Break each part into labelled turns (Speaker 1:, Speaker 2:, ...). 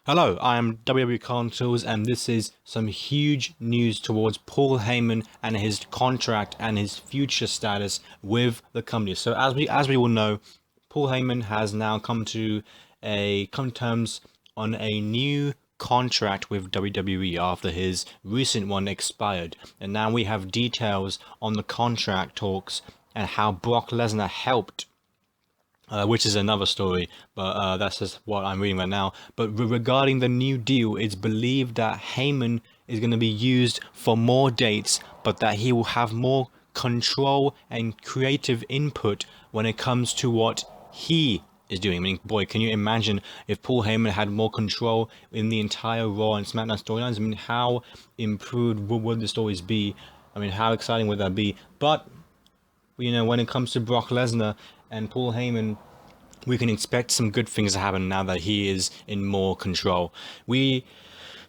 Speaker 1: Hello, I am WWEKhanToolz, and this is some huge news towards Paul Heyman and his contract and his future status with the company. So as we all know, Paul Heyman has now come to terms on a new contract with WWE after his recent one expired, and now we have details on the contract talks and how Brock Lesnar helped, which is another story, but that's just what I'm reading right now. But regarding the new deal, it's believed that Heyman is going to be used for more dates, but that he will have more control and creative input when it comes to what he is doing. I mean, boy, can you imagine if Paul Heyman had more control in the entire Raw and SmackDown storylines? I mean, how improved would the stories be? I mean, how exciting would that be? But when it comes to Brock Lesnar and Paul Heyman, we can expect some good things to happen now that he is in more control.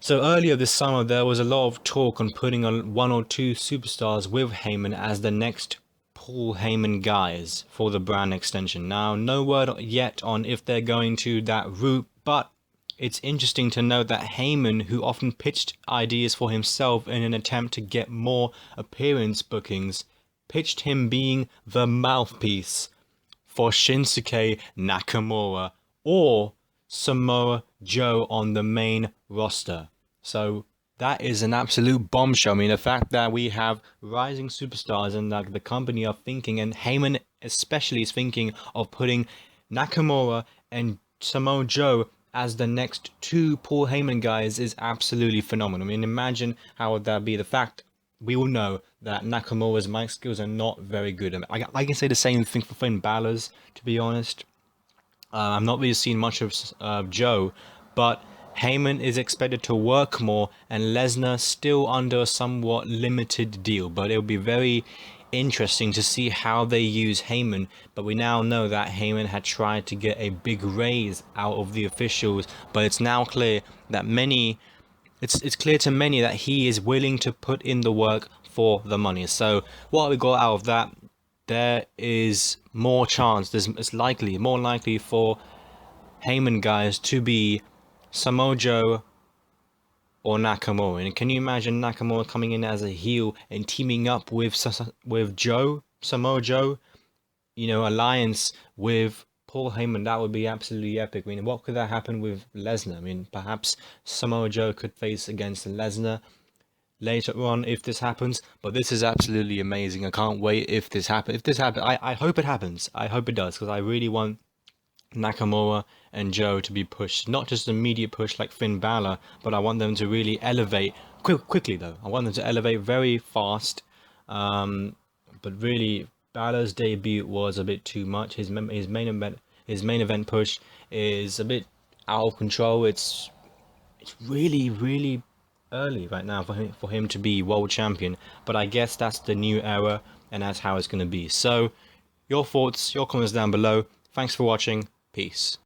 Speaker 1: So earlier this summer, there was a lot of talk on putting on one or two superstars with Heyman as the next Paul Heyman guys for the brand extension. Now, no word yet on if they're going to that route, but it's interesting to note that Heyman, who often pitched ideas for himself in an attempt to get more appearance bookings, pitched him being the mouthpiece for Shinsuke Nakamura or Samoa Joe on the main roster. So that is an absolute bombshell. I mean, the fact that we have rising superstars and that the company are thinking, and Heyman especially is thinking of putting Nakamura and Samoa Joe as the next two Paul Heyman guys is absolutely phenomenal. I mean, imagine how would that be. The fact we all know that Nakamura's mic skills are not very good. I can say the same thing for Finn Balor's, to be honest. I've not really seen much of Joe, but Heyman is expected to work more, and Lesnar still under a somewhat limited deal. But it'll be very interesting to see how they use Heyman. But we now know that Heyman had tried to get a big raise out of the officials, but it's now clear that it's clear to many that he is willing to put in the work for the money. So what we got out of that, there is more chance, it's more likely for Heyman guys to be Samoa Joe or Nakamura. And can you imagine Nakamura coming in as a heel and teaming up with Samoa Joe, alliance with Paul Heyman? That would be absolutely epic. I mean, what could that happen with Lesnar? I mean, perhaps Samoa Joe could face against Lesnar later on if this happens. But this is absolutely amazing. I can't wait if this happens. I hope it happens. I hope it does, because I really want Nakamura and Joe to be pushed. Not just an immediate push like Finn Balor, but I want them to really elevate quickly though. I want them to elevate very fast. But really, Balor's debut was a bit too much. His main event push is a bit out of control. It's really early right now for him to be world champion. But I guess that's the new era, and that's how it's going to be. So your thoughts, your comments down below. Thanks for watching. Peace.